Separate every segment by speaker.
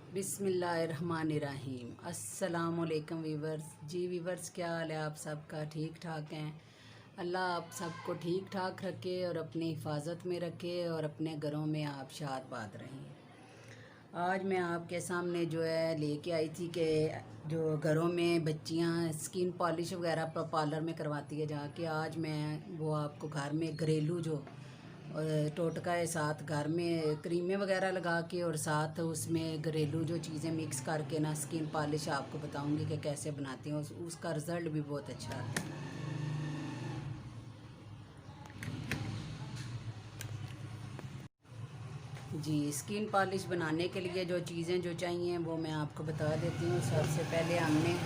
Speaker 1: बिस्मिल्लाहिर्रहमानिर्रहीम। अस्सलामुअलैकुम वीवर्स। जी वीवर्स, क्या हाल है आप सबका? ठीक ठाक हैं? अल्लाह आप सबको ठीक ठाक रखे और अपनी हिफाजत में रखे और अपने घरों में आप शाद रहें। आज मैं आपके सामने जो है लेके आई थी कि जो घरों में बच्चियां स्किन पॉलिश वगैरह पार्लर में करवाती है जाके, आज मैं वो आपको घर में घरेलू जो और टोटका है साथ घर में क्रीमें वगैरह लगा के और साथ उसमें घरेलू जो चीज़ें मिक्स करके ना स्किन पॉलिश आपको बताऊंगी कि कैसे बनाती हूँ। उसका रिज़ल्ट भी बहुत अच्छा आता है। जी, स्किन पॉलिश बनाने के लिए जो चीज़ें जो चाहिए वो मैं आपको बता देती हूँ। सबसे पहले हमने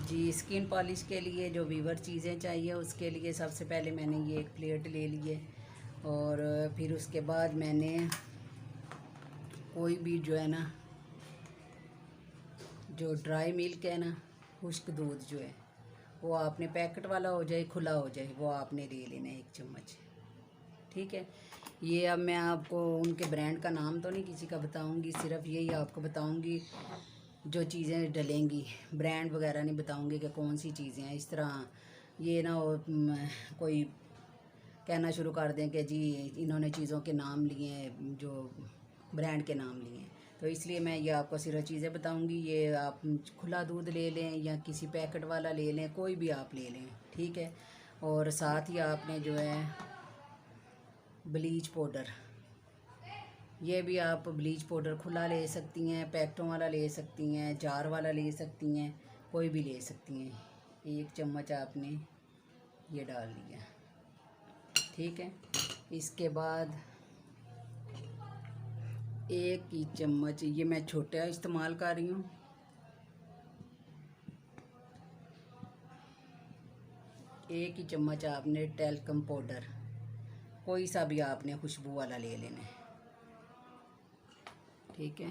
Speaker 1: जी स्किन पॉलिश के लिए जो वीवर चीज़ें चाहिए उसके लिए सबसे पहले मैंने ये एक प्लेट ले ली है और फिर उसके बाद मैंने कोई भी जो है ना जो ड्राई मिल्क है ना, खुश्क दूध जो है वो आपने पैकेट वाला हो जाए खुला हो जाए वो आपने ले लेना है 1 चम्मच। ठीक है। ये अब मैं आपको उनके ब्रांड का नाम तो नहीं किसी का बताऊंगी, सिर्फ यही आपको बताऊंगी जो चीज़ें डलेंगी। ब्रांड वगैरह नहीं बताऊंगी कि कौन सी चीज़ें हैं। इस तरह ये ना कोई कहना शुरू कर दें कि जी इन्होंने चीज़ों के नाम लिए हैं, जो ब्रांड के नाम लिए हैं, तो इसलिए मैं ये आपको सिर्फ चीज़ें बताऊंगी। ये आप खुला दूध ले लें या किसी पैकेट वाला ले लें, कोई भी आप ले लें, ठीक है। और साथ ही आपने जो है ब्लीच पाउडर, ये भी आप ब्लीच पाउडर खुला ले सकती हैं, पैकेटों वाला ले सकती हैं, जार वाला ले सकती हैं, कोई भी ले सकती हैं। 1 चम्मच आपने ये डाल लिया, ठीक है। इसके बाद 1 ही चम्मच, ये मैं छोटा इस्तेमाल कर रही हूँ, 1 ही चम्मच आपने टैल्कम पाउडर, कोई सा भी आपने खुशबू वाला ले लेना है, ठीक है।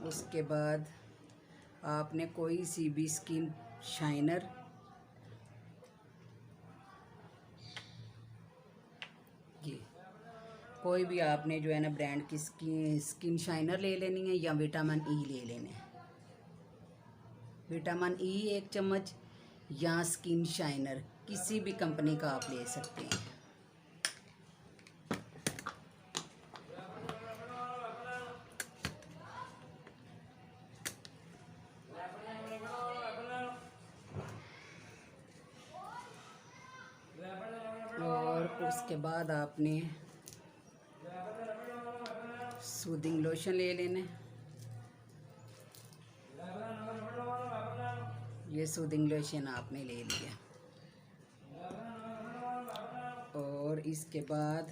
Speaker 1: उसके बाद आपने कोई सी भी स्किन शाइनर, ये कोई भी आपने जो है ना ब्रांड की स्किन शाइनर ले लेनी है या विटामिन ई ले लेना है। विटामिन ई 1 चम्मच या स्किन शाइनर किसी भी कंपनी का आप ले सकते हैं। और उसके बाद आपने सूदिंग लोशन ले लेना है। ये सूदिंग लोशन आपने ले लिया और इसके बाद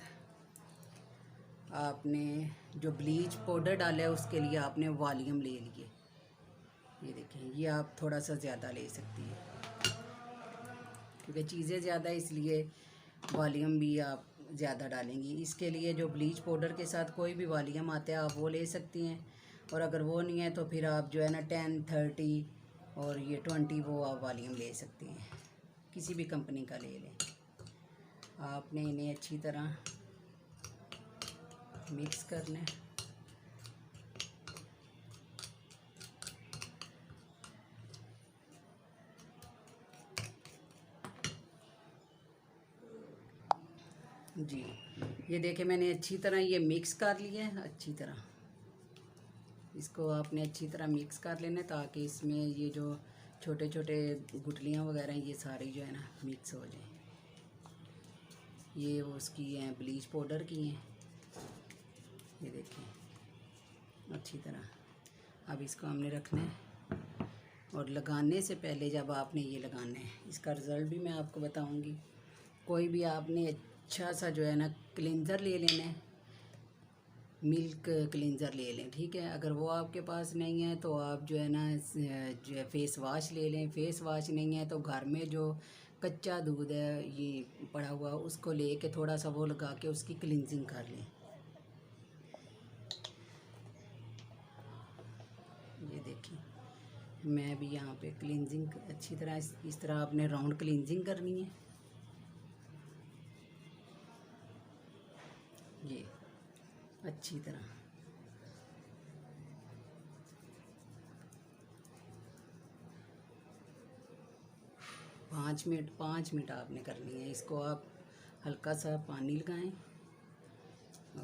Speaker 1: आपने जो ब्लीच पाउडर डाला है उसके लिए आपने वॉल्यूम ले लिए। ये देखें, ये आप थोड़ा सा ज़्यादा ले सकती है क्योंकि चीज़ें ज़्यादा इसलिए वॉल्यूम भी आप ज़्यादा डालेंगी। इसके लिए जो ब्लीच पाउडर के साथ कोई भी वॉल्यूम आता है आप वो ले सकती हैं, और अगर वो नहीं है तो फिर आप जो है ना 10, 30 और ये 20 वो आप वॉल्यूम ले सकती हैं, किसी भी कंपनी का ले लें। आपने इन्हें अच्छी तरह मिक्स कर लें। जी ये देखें, मैंने अच्छी तरह ये मिक्स कर लिया है। अच्छी तरह इसको आपने अच्छी तरह मिक्स कर लेना ताकि इसमें ये जो छोटे छोटे गुठलियाँ वगैरह ये सारी जो है ना मिक्स हो जाए। ये उसकी हैं ब्लीच पाउडर की हैं, ये देखें अच्छी तरह। अब इसको हमने रखना है और लगाने से पहले जब आपने ये लगाना है, इसका रिज़ल्ट भी मैं आपको बताऊंगी। कोई भी आपने अच्छा सा जो है ना क्लींजर ले लेना है, मिल्क क्लींजर ले लें, ठीक है। अगर वो आपके पास नहीं है तो आप जो है ना जो है फेस वाश ले लें। फेस वाश नहीं है तो घर में जो कच्चा दूध है ये पड़ा हुआ उसको लेके थोड़ा सा वो लगा के उसकी क्लींजिंग कर लें। ये देखिए मैं भी यहाँ पे क्लींजिंग अच्छी तरह इस तरह आपने राउंड क्लींजिंग करनी है। ये अच्छी तरह 5 मिनट आपने करनी है इसको। आप हल्का सा पानी लगाएं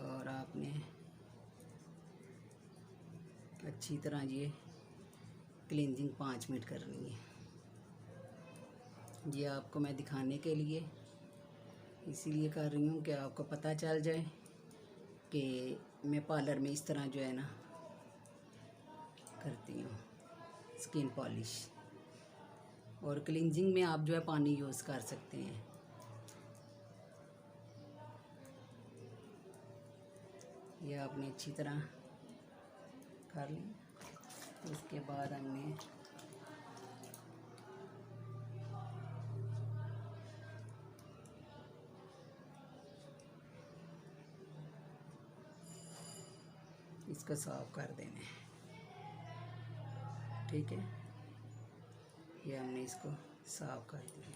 Speaker 1: और आपने अच्छी तरह ये क्लींजिंग 5 मिनट करनी है। ये आपको मैं दिखाने के लिए इसीलिए कर रही हूँ कि आपको पता चल जाए कि मैं पार्लर में इस तरह जो है ना करती हूँ स्किन पॉलिश। और क्लींजिंग में आप जो है पानी यूज़ कर सकते हैं। ये आपने अच्छी तरह कर ली। उसके बाद हमने इसको साफ कर देना है, ठीक है। ये हमने इसको साफ कर दिया।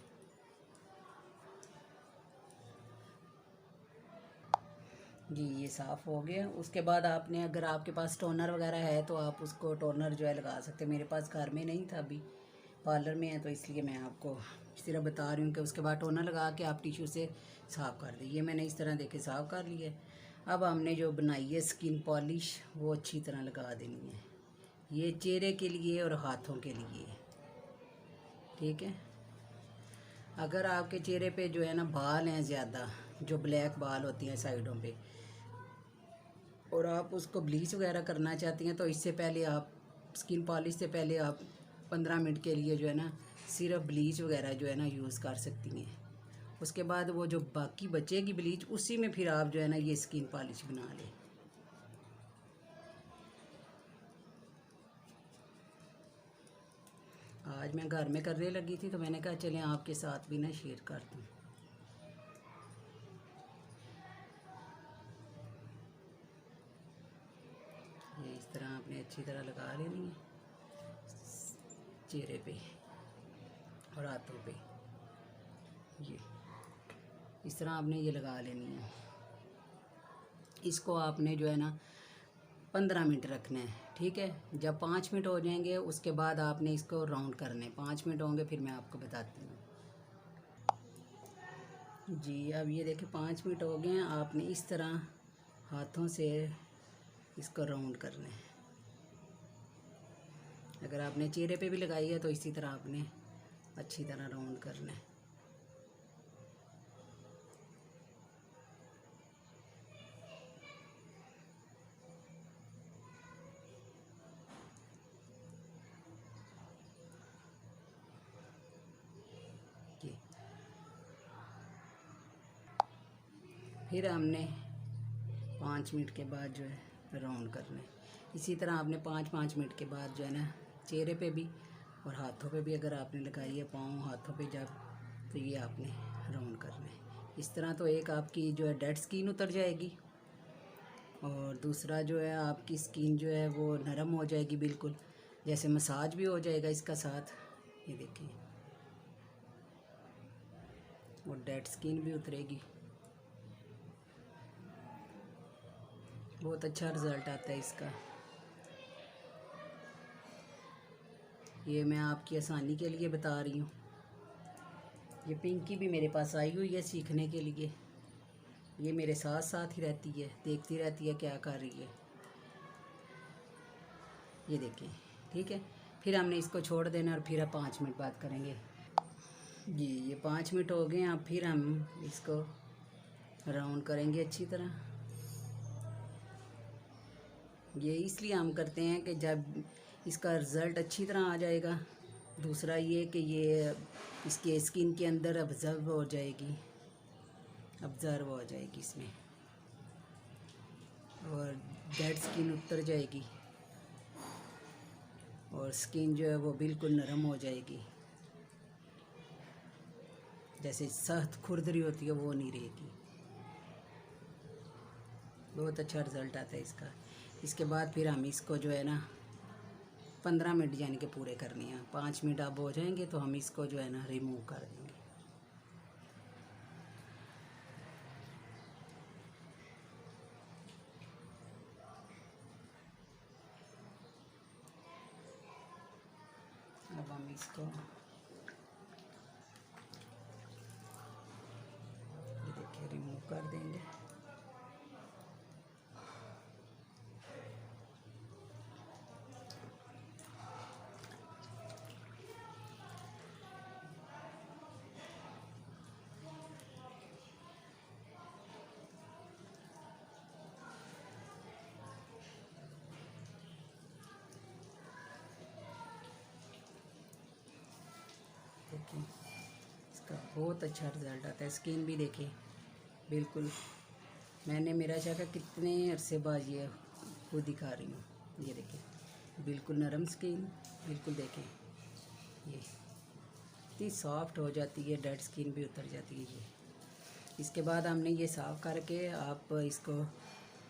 Speaker 1: जी ये साफ़ हो गया। उसके बाद आपने अगर आपके पास टोनर वगैरह है तो आप उसको टोनर जो है लगा सकते हैं। मेरे पास घर में नहीं था, अभी पार्लर में है, तो इसलिए मैं आपको इस तरह बता रही हूँ कि उसके बाद टोनर लगा के आप टिश्यू से साफ़ कर दी। ये मैंने इस तरह देखे साफ़ कर लिया। अब हमने जो बनाई है स्किन पॉलिश वो अच्छी तरह लगा देनी है। ये चेहरे के लिए और हाथों के लिए, ठीक है। अगर आपके चेहरे पे जो है ना बाल हैं ज़्यादा, जो ब्लैक बाल होती हैं साइडों पे, और आप उसको ब्लीच वगैरह करना चाहती हैं तो इससे पहले आप स्किन पॉलिश से पहले आप 15 मिनट के लिए जो है ना सिर्फ ब्लीच वगैरह जो है ना यूज़ कर सकती हैं। उसके बाद वो जो बाकी बचेगी ब्लीच, उसी में फिर आप जो है ना ये स्किन पॉलिश बना लें। आज मैं घर में करने लगी थी तो मैंने कहा चलें आपके साथ भी ना शेयर कर दूँ। ये इस तरह आपने अच्छी तरह लगा लेनी है चेहरे पे और हाथों पे। ये इस तरह आपने ये लगा लेनी है। इसको आपने जो है ना 15 मिनट रखना है, ठीक है। जब 5 मिनट हो जाएंगे उसके बाद आपने इसको राउंड करने 5 मिनट होंगे, फिर मैं आपको बताती हूँ। जी अब ये देखिए 5 मिनट हो गए हैं। आपने इस तरह हाथों से इसको राउंड करना है। अगर आपने चेहरे पे भी लगाई है तो इसी तरह आपने अच्छी तरह राउंड करना है। फिर हमने 5 मिनट के बाद जो है राउंड करना है। इसी तरह आपने 5-5 मिनट के बाद जो है ना चेहरे पे भी और हाथों पे भी अगर आपने लगाई है, पाँव हाथों पे जब, तो ये आपने राउंड करना है। इस तरह तो एक आपकी जो है डेड स्किन उतर जाएगी और दूसरा जो है आपकी स्किन जो है वो नरम हो जाएगी, बिल्कुल जैसे मसाज भी हो जाएगा इसका साथ। ये देखिए, और डेड स्किन भी उतरेगी। बहुत अच्छा रिज़ल्ट आता है इसका। ये मैं आपकी आसानी के लिए बता रही हूँ। ये पिंकी भी मेरे पास आई हुई है सीखने के लिए। ये मेरे साथ साथ ही रहती है, देखती रहती है क्या कर रही है। ये देखिए, ठीक है। फिर हमने इसको छोड़ देना और फिर अब 5 मिनट बाद करेंगे। जी ये 5 मिनट हो गए। अब फिर हम इसको राउंड करेंगे अच्छी तरह। ये इसलिए हम करते हैं कि जब इसका रिज़ल्ट अच्छी तरह आ जाएगा। दूसरा ये कि ये इसके स्किन के अंदर ऑब्ज़र्व हो जाएगी इसमें, और डेड स्किन उतर जाएगी और स्किन जो है वो बिल्कुल नरम हो जाएगी। जैसे सख्त खुरदरी होती है वो नहीं रहेगी। बहुत अच्छा रिज़ल्ट आता है इसका। इसके बाद फिर हम इसको जो है ना 15 मिनट यानी कि पूरे करने हैं। 5 मिनट अब हो जाएंगे तो हम इसको जो है ना रिमूव कर देंगे। अब हम इसको ये देखिए रिमूव कर देंगे। देखिए इसका बहुत अच्छा रिज़ल्ट आता है। स्किन भी देखिए बिल्कुल, मैंने मेरा चाका कितने अरसे बाद ये खुद दिखा रही हूँ। ये देखिए बिल्कुल नरम स्किन, बिल्कुल देखें ये इतनी सॉफ्ट हो जाती है, डेड स्किन भी उतर जाती है ये। इसके बाद हमने ये साफ़ करके आप इसको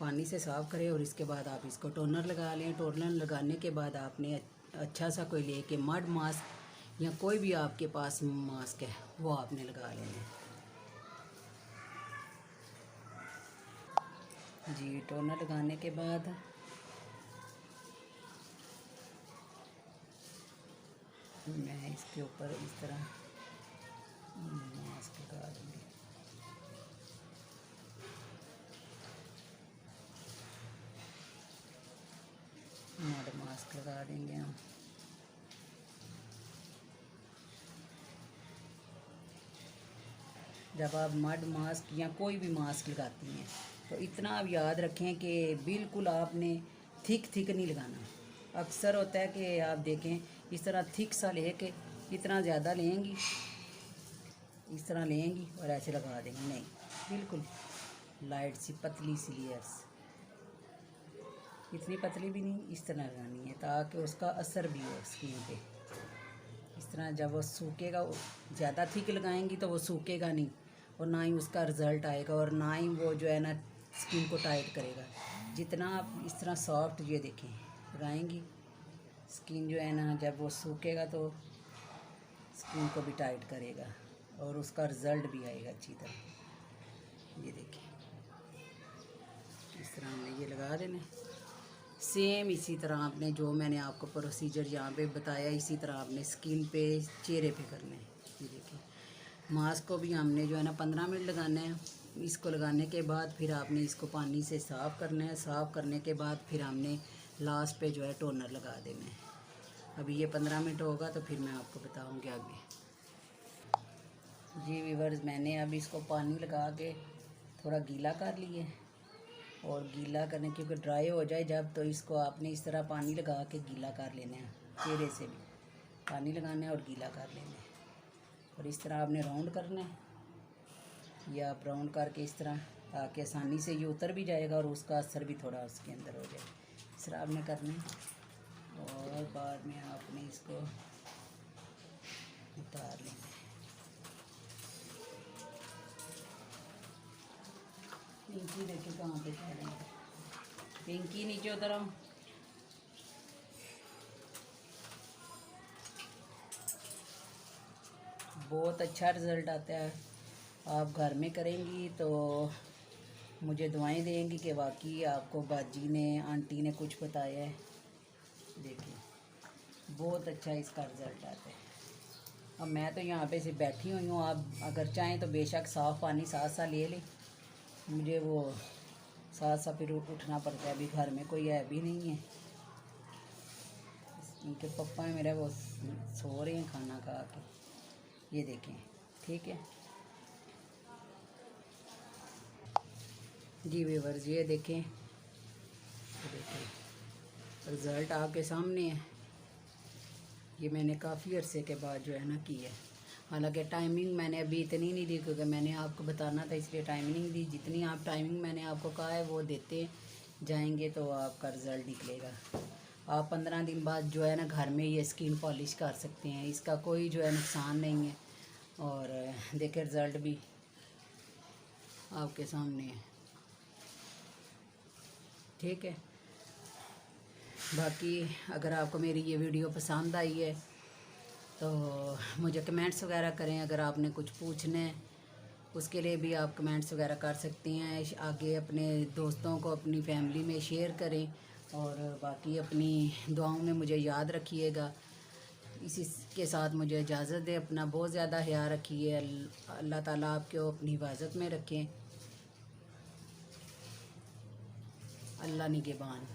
Speaker 1: पानी से साफ़ करें और इसके बाद आप इसको टोनर लगा लें। टोनर लगाने के बाद आपने अच्छा सा कोई लेके मड मास्क या कोई भी आपके पास मास्क है वो आपने लगा लेना जी। टोनर लगाने के बाद मैं इसके ऊपर इस तरह मास्क लगा दूँगी। मड मास्क लगा देंगे हम। जब आप मड मास्क या कोई भी मास्क लगाती हैं तो इतना आप याद रखें कि बिल्कुल आपने थिक नहीं लगाना। अक्सर होता है कि आप देखें इस तरह थिक सा लेके इतना ज़्यादा लेंगी, इस तरह लेंगी और ऐसे लगा देंगे। नहीं, बिल्कुल लाइट सी पतली सी लेयर्स, इतनी पतली भी नहीं, इस तरह लगानी है ताकि उसका असर भी हो स्किन पे। इस तरह जब वो सूखेगा, ज़्यादा थिक लगाएंगी तो वो सूखेगा नहीं और ना ही उसका रिज़ल्ट आएगा और ना ही वो जो है ना स्किन को टाइट करेगा। जितना आप इस तरह सॉफ्ट ये देखें लगाएंगी, स्किन जो है ना जब वो सूखेगा तो स्किन को भी टाइट करेगा और उसका रिज़ल्ट भी आएगा अच्छी तरह। ये देखें इस तरह हमने ये लगा देना। सेम इसी तरह आपने जो मैंने आपको प्रोसीजर यहाँ पे बताया इसी तरह आपने स्किन पे चेहरे पे करना है। ये देखिए मास्क को भी हमने जो है ना 15 मिनट लगाना है। इसको लगाने के बाद फिर आपने इसको पानी से साफ़ करना है। साफ़ करने के बाद फिर हमने लास्ट पे जो है टोनर लगा देना है। अभी ये 15 मिनट होगा तो फिर मैं आपको बताऊँगी आगे। जी व्यूअर्स, मैंने अब इसको पानी लगा के थोड़ा गीला कर लिए और गीला करने क्योंकि ड्राई हो जाए जब तो इसको आपने इस तरह पानी लगा के गीला कर लेना है। चेहरे से भी पानी लगाना है और गीला कर लेना है और इस तरह आपने राउंड करना है। या आप राउंड करके इस तरह ताकि आसानी से ये उतर भी जाएगा और उसका असर भी थोड़ा उसके अंदर हो जाए। इस तरह आपने करना है और बाद में आपने इसको उतार लेना है। पिंकी देखिए कहाँ पे जा रही है। पिंकी नीचे उतर आओ। बहुत अच्छा रिज़ल्ट आता है। आप घर में करेंगी तो मुझे दुआएं देंगी कि वाकई आपको बाजी ने आंटी ने कुछ बताया है। देखिए बहुत अच्छा इसका रिज़ल्ट आता है। अब मैं तो यहाँ पे सिर्फ बैठी हुई हूँ। आप अगर चाहें तो बेशक साफ़ पानी साथ साथ ले लें। मुझे वो साथ साथ फिर उठना पड़ता है। अभी घर में कोई है भी नहीं है। उनके पापा मेरे वो सो रहे हैं खाना खा के। ये देखें, ठीक है जी व्यूअर्स, ये देखें रिज़ल्ट आपके सामने है। ये मैंने काफ़ी अरसे के बाद जो है ना की है। हालांकि टाइमिंग मैंने अभी इतनी नहीं दी क्योंकि मैंने आपको बताना था इसलिए टाइमिंग नहीं दी। जितनी आप टाइमिंग मैंने आपको कहा है वो देते जाएंगे तो आपका रिज़ल्ट निकलेगा। आप 15 दिन बाद जो है ना घर में ये स्किन पॉलिश कर सकते हैं। इसका कोई जो है नुकसान नहीं है और देखिए रिज़ल्ट भी आपके सामने है, ठीक है। बाकी अगर आपको मेरी ये वीडियो पसंद आई है तो मुझे कमेंट्स वगैरह करें। अगर आपने कुछ पूछना है उसके लिए भी आप कमेंट्स वगैरह कर सकती हैं। आगे अपने दोस्तों को, अपनी फैमिली में शेयर करें और बाकी अपनी दुआओं में मुझे याद रखिएगा। इसी के साथ मुझे इजाज़त दें। अपना बहुत ज़्यादा ख्याल रखिए। अल्लाह ताला आपको अपनी हिफाजत में रखें। अल्लाह निगहबान।